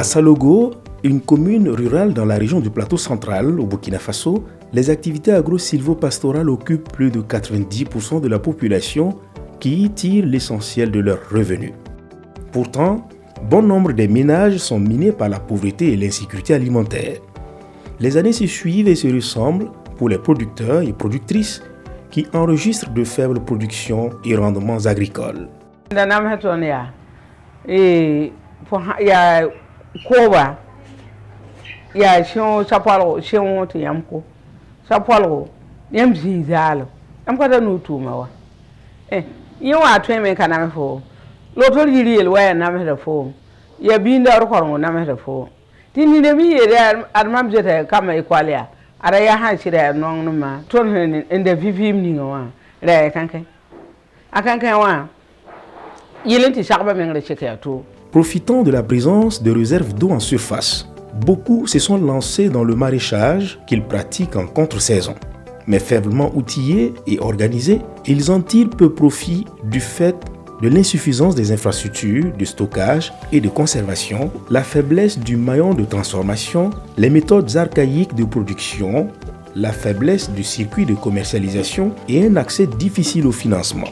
Salogo, une commune rurale dans la région du plateau central, au Burkina Faso, les activités agro-silvopastorales occupent plus de 90% de la population qui y tire l'essentiel de leurs revenus. Pourtant, bon nombre des ménages sont minés par la pauvreté et l'insécurité alimentaire. Les années se suivent et se ressemblent pour les producteurs et productrices qui enregistrent de faibles productions et rendements agricoles. Profitant de la présence de réserves d'eau en surface, beaucoup se sont lancés dans le maraîchage qu'ils pratiquent en contre-saison. Mais faiblement outillés et organisés, ils en tirent peu profit du fait de l'insuffisance des infrastructures de stockage et de conservation, la faiblesse du maillon de transformation, les méthodes archaïques de production, la faiblesse du circuit de commercialisation et un accès difficile au financement.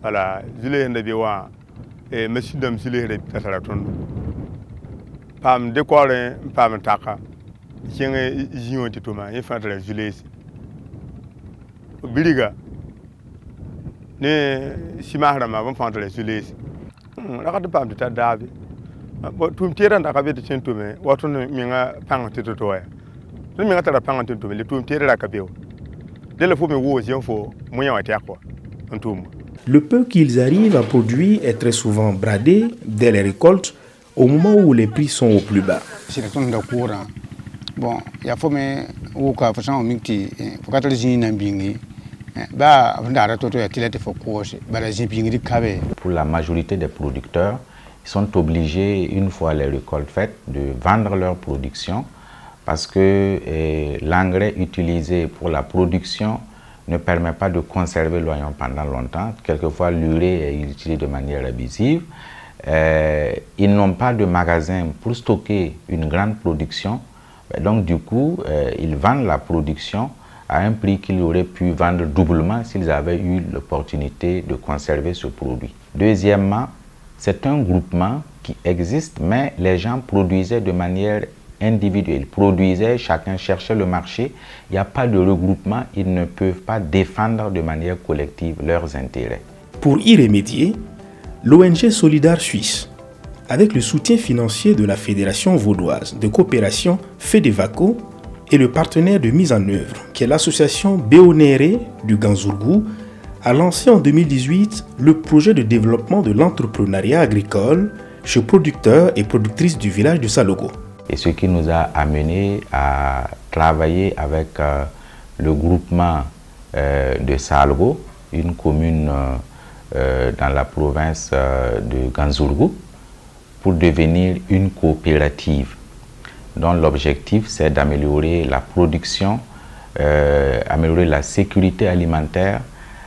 Voilà, monsieur dame pam décorer pam taka tienge jion tituma il fait la juillet biliga ne simahra ma bon faire la juillet la ka pam ta dabi bo tum tira ndaka be tintume wato minga pang titoya ne minga tara pang tintume le tum tira ka bew de la fo me wo jion fo moyen wa ta quoi entum. Le peu qu'ils arrivent à produire est très souvent bradé dès les récoltes au moment où les prix sont au plus bas. Bon, il y a faut mais ou quoi façon micti faut qu'à bingi Pour la majorité des producteurs, ils sont obligés, une fois les récoltes faites, de vendre leur production parce que l'engrais utilisé pour la production ne permet pas de conserver l'oignon pendant longtemps. Quelquefois, l'urée est utilisée de manière abusive. Ils n'ont pas de magasin pour stocker une grande production. Donc, du coup, ils vendent la production à un prix qu'ils auraient pu vendre doublement s'ils avaient eu l'opportunité de conserver ce produit. Deuxièmement, c'est un groupement qui existe, mais les gens produisaient de manière individuelle. Ils produisaient, chacun cherchait le marché. Il n'y a pas de regroupement, ils ne peuvent pas défendre de manière collective leurs intérêts. Pour y remédier, l'ONG Solidar Suisse, avec le soutien financier de la Fédération vaudoise de coopération FEDEVACO et le partenaire de mise en œuvre, qui est l'association Béonéré du Ganzourgou, a lancé en 2018 le projet de développement de l'entrepreneuriat agricole chez producteurs et productrices du village de Salogo. Et ce qui nous a amené à travailler avec le groupement de Salogo, une commune dans la province de Ganzourgou, pour devenir une coopérative dont l'objectif c'est d'améliorer la production, améliorer la sécurité alimentaire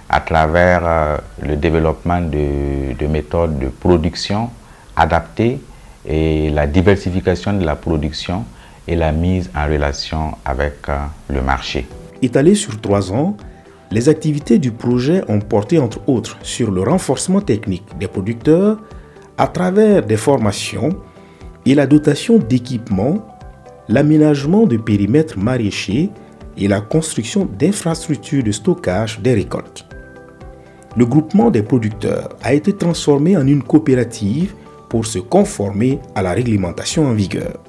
à travers le développement de méthodes de production adaptées et la diversification de la production et la mise en relation avec le marché. Étalées sur 3 ans, les activités du projet ont porté entre autres sur le renforcement technique des producteurs à travers des formations et la dotation d'équipements, l'aménagement de périmètres maraîchers et la construction d'infrastructures de stockage des récoltes. Le groupement des producteurs a été transformé en une coopérative pour se conformer à la réglementation en vigueur.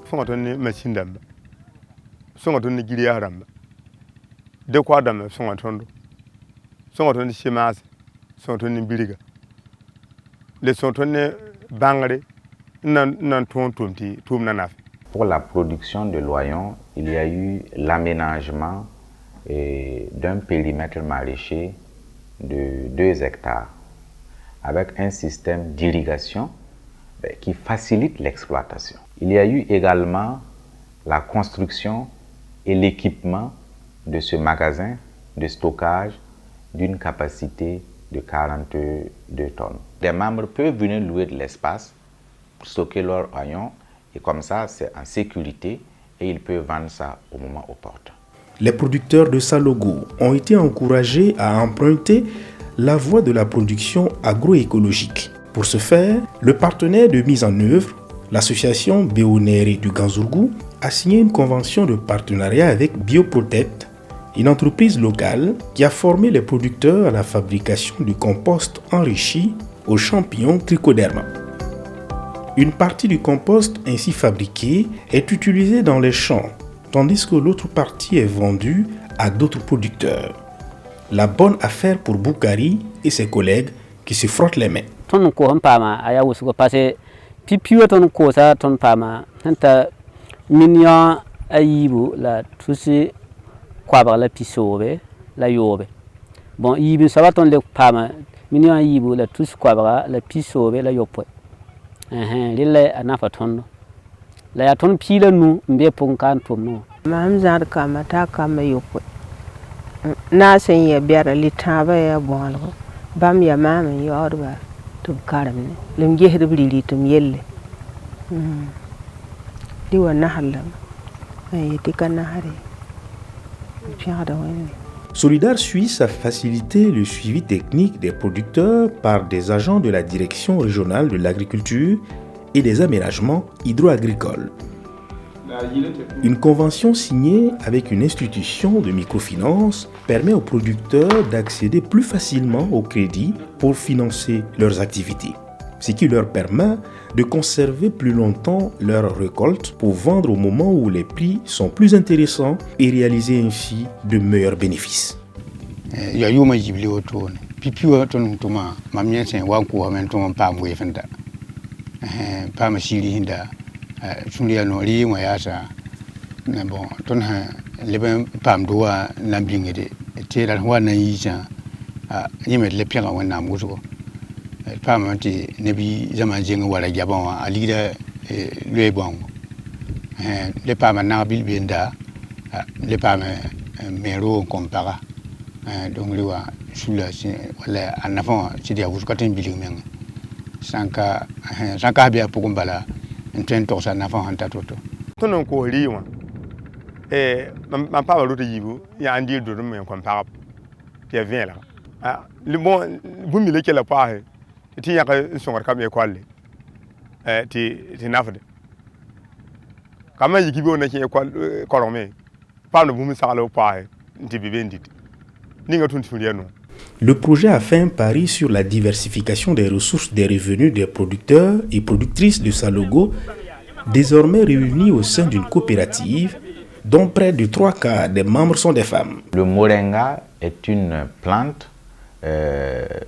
Pour la production de l'oignon, il y a eu l'aménagement d'un périmètre maraîcher de 2 hectares avec un système d'irrigation qui facilite l'exploitation. Il y a eu également la construction et l'équipement de ce magasin de stockage d'une capacité de 42 tonnes. Des membres peuvent venir louer de l'espace stocker leur oignon et comme ça, c'est en sécurité et ils peuvent vendre ça au moment opportun. Les producteurs de Salogo ont été encouragés à emprunter la voie de la production agroécologique. Pour ce faire, le partenaire de mise en œuvre, l'association Béonéré du Ganzourgou, a signé une convention de partenariat avec Bioprotect, une entreprise locale qui a formé les producteurs à la fabrication du compost enrichi aux champignons trichoderma. Une partie du compost ainsi fabriqué est utilisée dans les champs, tandis que l'autre partie est vendue à d'autres producteurs. La bonne affaire pour Boukari et ses collègues qui se frottent les mains. Bon, yibu sabaton le pama minyan yibu la tous kwabra la pisobe la yopo lille anafa tondo la ya ton pila nu mbe pon kan tomno mam zar kama ta kama yopo na sen ya biara litaba ya bongo bam ya mama yorba to karam lim jehde bili tum yelle di wana halam ay tikana hari fiada wani. Solidar Suisse a facilité le suivi technique des producteurs par des agents de la Direction régionale de l'agriculture et des aménagements hydro-agricoles. Une convention signée avec une institution de microfinance permet aux producteurs d'accéder plus facilement au crédit pour financer leurs activités, ce qui leur permet de conserver plus longtemps leurs récoltes pour vendre au moment où les prix sont plus intéressants et réaliser ainsi de meilleurs bénéfices. Pamati nebi zaman jenga wala jabon alida le bon le pama na bil benda le pama mero compara donc liwa sula wala anafon ci dia vous katin biling men sanka bia pokumbala enten to sa nafon hanta toto tonon ko riwa ma pa lo to yibu ya andi do men compara tie vient là le bon vous mi le ke la pa ti yaka songar kam e kwalle ti nafde kama yiki bi wona ki e kwal korome pa no bumi sala pa ti bibendit ninga tun turiano. Le projet a fait un pari sur la diversification des ressources des revenus des producteurs et productrices de Salogo, désormais réunis au sein d'une coopérative dont près de 3/4 des membres sont des femmes. Le moringa est une plante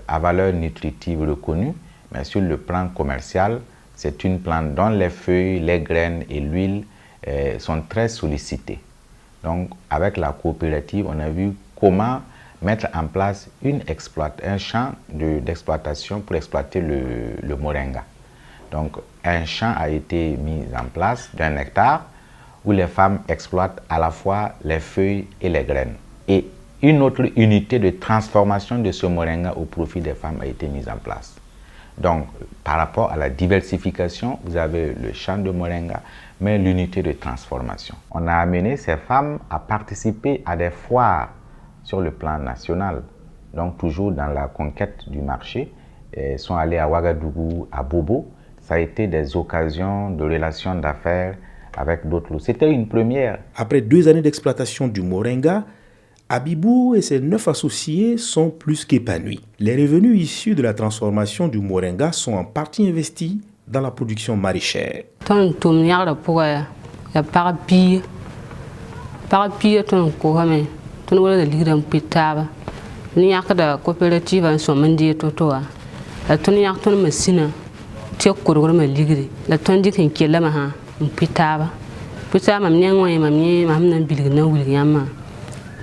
à valeur nutritive reconnue, mais sur le plan commercial, c'est une plante dont les feuilles, les graines et l'huile sont très sollicitées. Donc, avec la coopérative, on a vu comment mettre en place un champ d'exploitation pour exploiter le moringa. Donc, un champ a été mis en place d'1 hectare où les femmes exploitent à la fois les feuilles et les graines. Et une autre unité de transformation de ce moringa au profit des femmes a été mise en place. Donc, par rapport à la diversification, vous avez le champ de moringa, mais l'unité de transformation. On a amené ces femmes à participer à des foires sur le plan national, donc toujours dans la conquête du marché. Elles sont allées à Ouagadougou, à Bobo. Ça a été des occasions de relations d'affaires avec d'autres. C'était une première. Après 2 années d'exploitation du moringa, Abibou et ses 9 associés sont plus qu'épanouis. Les revenus issus de la transformation du moringa sont en partie investis dans la production maraîchère.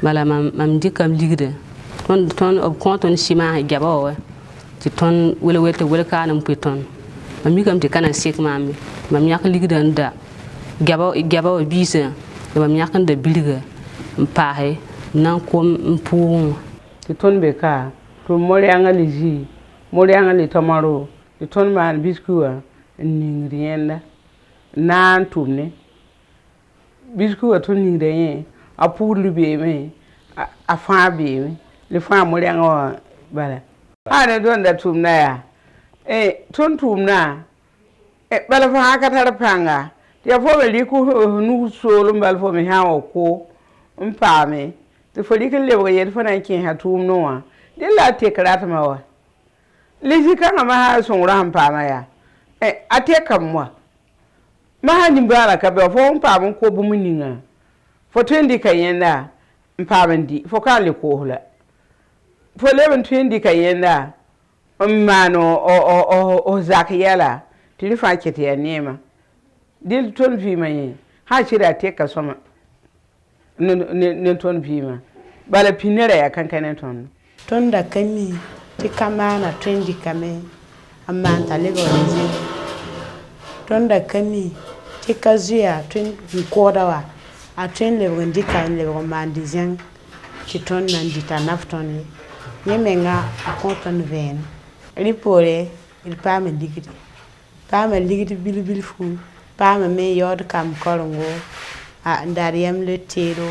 Bala mam dikam ligde ton ob konton sima gabo ti ton wele wete wele kanam piton mam kam ti kana sek mam yak ligde nda gabo bisa mam yak nda bilga mpahe nan ko mpu ti ton be ka to morianga liji morianga li tomaro ti ton man biskuwa ningrienda nan tumne bisku wato ningre a pour le bébé a fa bébé le fa mo lenga bala ana don da tumna ya ton tumna bala fa haka tar panga ya fo be liku nu solo mbal fo me ha ko mpame te fo liku le woyel fo na kin ha tumno wa de la te karata ma wa lezi kan ma ha son ran pama ya ate kam mo ma ha nimbala ka be fo mpame ko bu muninga fo twendi kayenda mpame ndi fo kan le ko hula fo le twendi kayenda mano o zakiyala tili fa kete ya nema dil ton vima ye ha chira te ka soma ne ton vima bala pinere ya kankane ton da kami ti kamana twendi kame amanta lebo nzi ton da kami ti kazuya twen kodawa a twen lebo ndika lebo mandizan ti ton nan dita naftoni nyemenga a konton ven ripore il pame digiti pame ligiti bilbil fu pame me yod kam korongo a ndariyam le tero.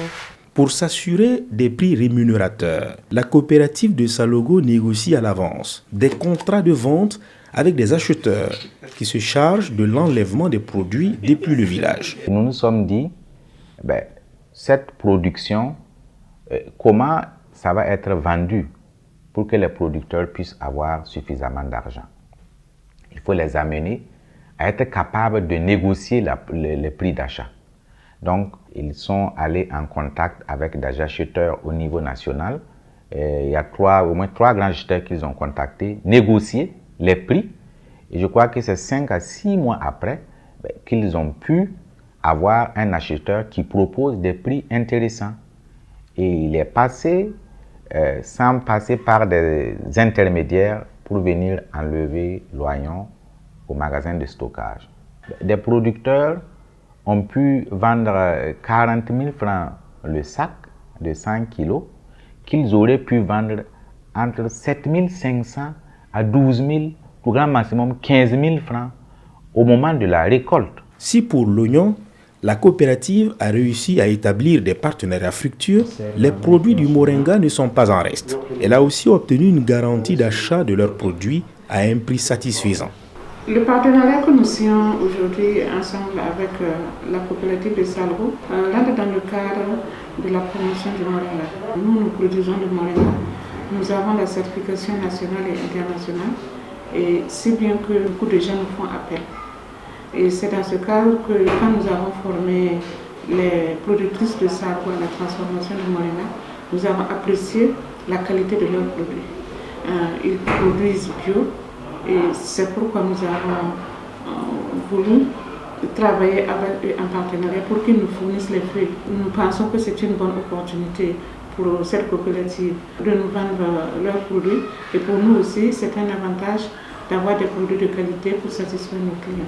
Pour s'assurer des prix rémunérateurs, la coopérative de Salogo négocie à l'avance des contrats de vente avec des acheteurs qui se chargent de l'enlèvement des produits depuis le village. Nous nous sommes dit, cette production, comment ça va être vendu pour que les producteurs puissent avoir suffisamment d'argent. Il faut les amener à être capables de négocier les prix d'achat. Donc, ils sont allés en contact avec des acheteurs au niveau national. Il y a au moins 3 grands acheteurs qu'ils ont contactés, négocié les prix. Et je crois que c'est 5 à 6 mois après qu'ils ont pu avoir un acheteur qui propose des prix intéressants. Et il est passé sans passer par des intermédiaires pour venir enlever l'oignon au magasin de stockage. Des producteurs ont pu vendre 40 000 francs le sac de 100 kilos, qu'ils auraient pu vendre entre 7 500 à 12 000, pour grand maximum 15 000 francs au moment de la récolte. Si pour l'oignon, la coopérative a réussi à établir des partenariats fructueux, les produits du Moringa ne sont pas en reste. Elle a aussi obtenu une garantie d'achat de leurs produits à un prix satisfaisant. Le partenariat que nous signons aujourd'hui ensemble avec la coopérative de Salogo rentre dans le cadre de la promotion du Moringa. Nous produisons du Moringa. Nous avons la certification nationale et internationale, et si bien que beaucoup de gens nous font appel. Et c'est dans ce cadre que quand nous avons formé les productrices de Salogo à la transformation du Moringa, nous avons apprécié la qualité de leurs produits. Ils produisent bio. Et c'est pourquoi nous avons voulu travailler avec eux en partenariat pour qu'ils nous fournissent les fruits. Nous pensons que c'est une bonne opportunité pour cette coopérative de nous vendre leurs produits. Et pour nous aussi, c'est un avantage d'avoir des produits de qualité pour satisfaire nos clients.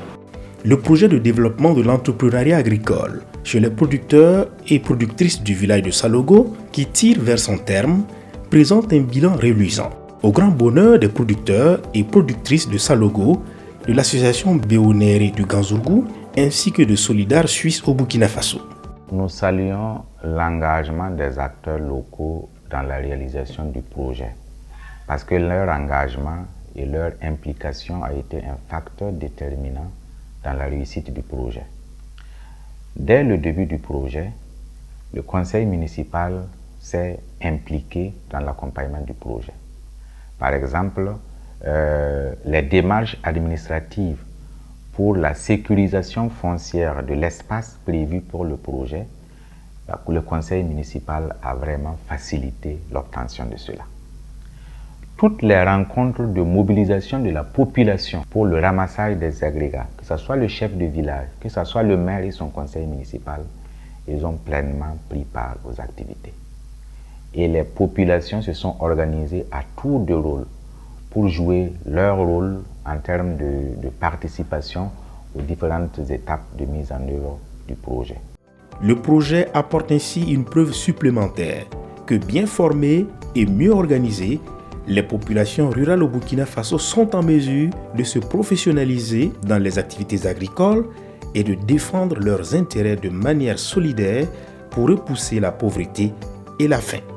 Le projet de développement de l'entrepreneuriat agricole chez les producteurs et productrices du village de Salogo, qui tire vers son terme, présente un bilan reluisant. Au grand bonheur des producteurs et productrices de Salogo, de l'association Béonéré du Ganzourgou, ainsi que de Solidar Suisse au Burkina Faso. Nous saluons l'engagement des acteurs locaux dans la réalisation du projet, parce que leur engagement et leur implication a été un facteur déterminant dans la réussite du projet. Dès le début du projet, le conseil municipal s'est impliqué dans l'accompagnement du projet. Par exemple, les démarches administratives pour la sécurisation foncière de l'espace prévu pour le projet, le conseil municipal a vraiment facilité l'obtention de cela. Toutes les rencontres de mobilisation de la population pour le ramassage des agrégats, que ce soit le chef de village, que ce soit le maire et son conseil municipal, ils ont pleinement pris part aux activités. Et les populations se sont organisées à tour de rôle pour jouer leur rôle en termes de participation aux différentes étapes de mise en œuvre du projet. Le projet apporte ainsi une preuve supplémentaire que bien formés et mieux organisés, Les populations rurales au Burkina Faso sont en mesure de se professionnaliser dans les activités agricoles et de défendre leurs intérêts de manière solidaire pour repousser la pauvreté et la faim.